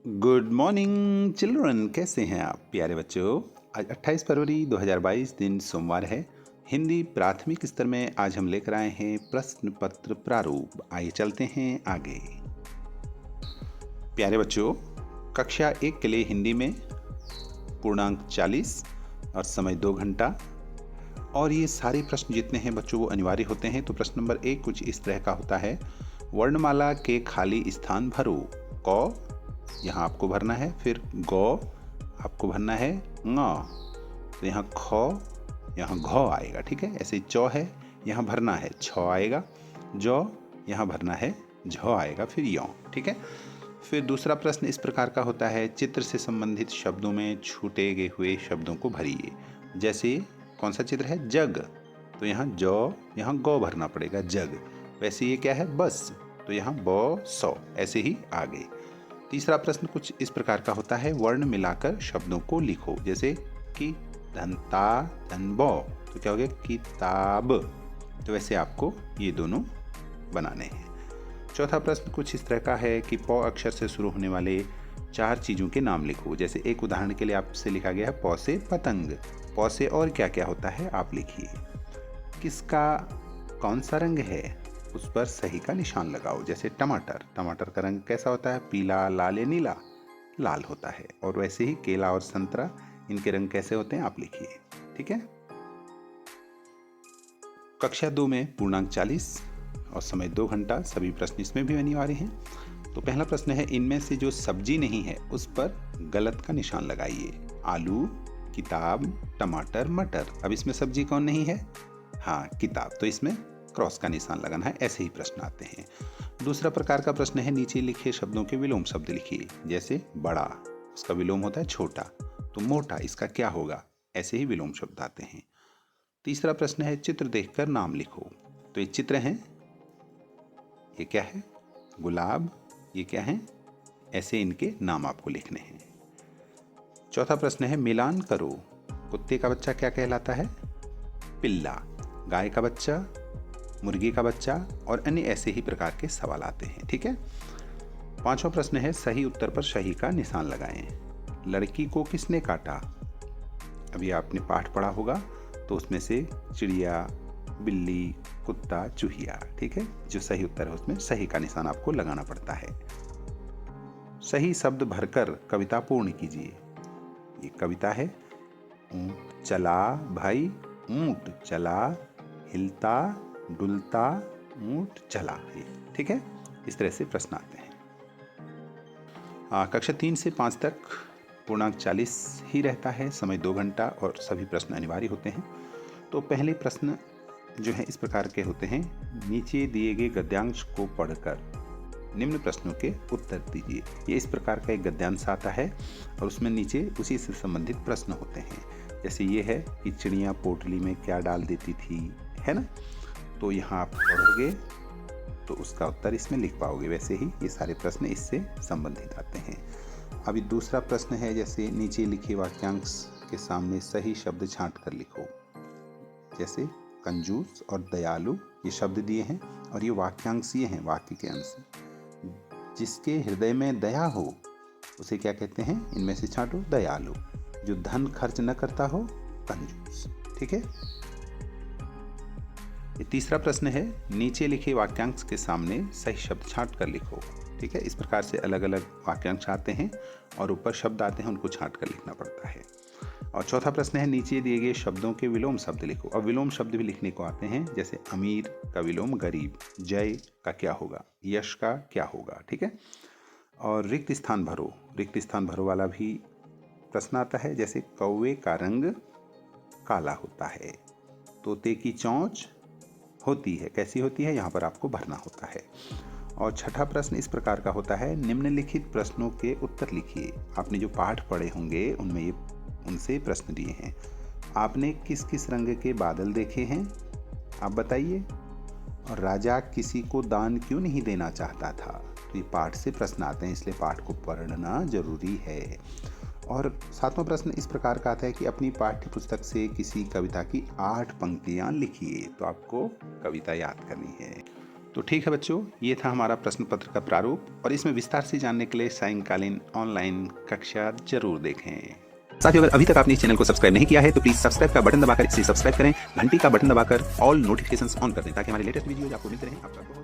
Good morning children, कैसे हैं आप प्यारे बच्चों। आज 28 फरवरी 2022 दिन सोमवार है। हिंदी प्राथमिक स्तर में आज हम लेकर आए हैं प्रश्न पत्र प्रारूप। आइए चलते हैं आगे। प्यारे बच्चों, कक्षा 1 के लिए हिंदी में पूर्णांक 40 और समय 2 घंटा। और ये सारे प्रश्न जितने हैं बच्चों वो अनिवार्य होते हैं। तो प्रश्न नंबर 1 कुछ इस तरह का होता है। वर्णमाला के खाली स्थान भरो। क यहाँ आपको भरना है, फिर गौ आपको भरना है, ङ तो यहाँ ख, यहाँ घ आएगा। ठीक है, ऐसे चौ है, यहाँ भरना है छ आएगा, जौ यहाँ भरना है झ आएगा, फिर यौ। ठीक है। फिर दूसरा प्रश्न इस प्रकार का होता है। चित्र से संबंधित शब्दों में छूटे गए हुए शब्दों को भरिए। जैसे कौन सा चित्र है, जग, तो यहाँ जौ, यहाँ गौ भरना पड़ेगा, जग। वैसे ये क्या है, बस, तो यहाँ ब सौ, ऐसे ही आगे। तीसरा प्रश्न कुछ इस प्रकार का होता है। वर्ण मिलाकर शब्दों को लिखो। जैसे कि धनता धनबौ, तो क्या हो गया, किताब। तो वैसे आपको ये दोनों बनाने हैं। चौथा प्रश्न कुछ इस तरह का है कि प अक्षर से शुरू होने वाले 4 चीज़ों के नाम लिखो। जैसे एक उदाहरण के लिए आपसे लिखा गया है प से पतंग। प से और क्या क्या होता है आप लिखिए। किसका कौन सा रंग है, उस पर सही का निशान लगाओ। जैसे टमाटर, टमाटर का रंग कैसा होता है, पीला, लाल या नीला, लाल होता है। और वैसे ही केला और संतरा, इनके रंग कैसे होते हैं आप लिखिए। ठीक है। कक्षा 2 में पूर्णांक 40 और समय 2 घंटा। सभी प्रश्न इसमें भी अनिवार्य हैं। तो पहला प्रश्न है, इनमें से जो सब्जी नहीं है उस पर गलत का निशान लगाइए। आलू, किताब, टमाटर, मटर। अब इसमें सब्जी कौन नहीं है, हाँ किताब, तो इसमें क्रॉस का निशान लगाना है। ऐसे ही प्रश्न आते हैं। दूसरा प्रकार का प्रश्न है, नीचे लिखे शब्दों के विलोम शब्द लिखिए। जैसे बड़ा, उसका विलोम होता है छोटा, तो मोटा, इसका क्या होगा, ऐसे ही विलोम शब्द आते हैं। तीसरा प्रश्न है, चित्र देखकर नाम लिखो। तो ये चित्र हैं, ये क्या है, गुलाब, ये क्या है, ऐसे इनके नाम आपको लिखने हैं। चौथा प्रश्न है, मिलान करो। कुत्ते का बच्चा क्या कहलाता है, पिल्ला। गाय का बच्चा, मुर्गी का बच्चा, और अन्य ऐसे ही प्रकार के सवाल आते हैं। ठीक है। पांचवा प्रश्न है, सही उत्तर पर सही का निशान लगाएं। लड़की को किसने काटा। अभी आपने पाठ पढ़ा होगा, तो उसमें से चिड़िया, बिल्ली, कुत्ता, चूहिया। ठीक है, जो सही उत्तर है उसमें सही का निशान आपको लगाना पड़ता है। सही शब्द भरकर कविता पूर्ण कीजिए। ये कविता है, ऊंट चला भाई, ऊंट चला, हिलता डुलता ऊंट चला। ठीक है, इस तरह से प्रश्न आते हैं। कक्षा 3 से 5 तक पूर्णांक 40 ही रहता है। समय 2 घंटा और सभी प्रश्न अनिवार्य होते हैं। तो पहले प्रश्न जो है इस प्रकार के होते हैं। नीचे दिए गए गद्यांश को पढ़कर निम्न प्रश्नों के उत्तर दीजिए। ये इस प्रकार का एक गद्यांश आता है और उसमें नीचे उसी से संबंधित प्रश्न होते हैं। जैसे ये है कि चिड़िया पोटली में क्या डाल देती थी, है ना। तो यहाँ आप पढ़ोगे तो उसका उत्तर इसमें लिख पाओगे। वैसे ही ये सारे प्रश्न इससे संबंधित आते हैं। अभी दूसरा प्रश्न है, जैसे नीचे लिखे वाक्यांश के सामने सही शब्द छांट कर लिखो। जैसे कंजूस और दयालु ये शब्द दिए हैं और ये वाक्यांश ये हैं, वाक्य के अंश। जिसके हृदय में दया हो उसे क्या कहते हैं, इनमें से छांटो, दयालु। जो धन खर्च न करता हो, कंजूस। ठीक है। ये तीसरा प्रश्न है, नीचे लिखे वाक्यांश के सामने सही शब्द छांट कर लिखो। ठीक है, इस प्रकार से अलग अलग वाक्यांश आते हैं और ऊपर शब्द आते हैं, उनको छांट कर लिखना पड़ता है। और चौथा प्रश्न है, नीचे दिए गए शब्दों के विलोम शब्द लिखो। अब विलोम शब्द भी लिखने को आते हैं। जैसे अमीर का विलोम गरीब, जय का क्या होगा, यश का क्या होगा। ठीक है। और रिक्त स्थान भरो, रिक्त स्थान भरो वाला भी प्रश्न आता है। जैसे कौवे का रंग काला होता है, तोते की चोंच होती है, कैसी होती है, यहाँ पर आपको भरना होता है। और छठा प्रश्न इस प्रकार का होता है, निम्नलिखित प्रश्नों के उत्तर लिखिए। आपने जो पाठ पढ़े होंगे उनमें ये उनसे प्रश्न दिए हैं। आपने किस किस रंग के बादल देखे हैं, आप बताइए। और राजा किसी को दान क्यों नहीं देना चाहता था। तो ये पाठ से प्रश्न आते हैं, इसलिए पाठ को पढ़ना जरूरी है। और 7वां प्रश्न इस प्रकार का आता है कि अपनी पाठ्य पुस्तक से किसी कविता की 8 पंक्तियां लिखिए। तो आपको कविता याद करनी है। तो ठीक है बच्चों, ये था हमारा प्रश्न पत्र का प्रारूप, और इसमें विस्तार से जानने के लिए सायंकालीन ऑनलाइन कक्षा जरूर देखें। साथियों, अगर अभी तक आपने इस चैनल को सब्सक्राइब नहीं किया है तो प्लीज सब्सक्राइब का बटन दबाकर इसे सब्सक्राइब करें, घंटी का बटन दबाकर ऑल नोटिफिकेशंस ऑन कर दें ताकि हमारे लेटेस्ट वीडियोज आपको मिलते रहें।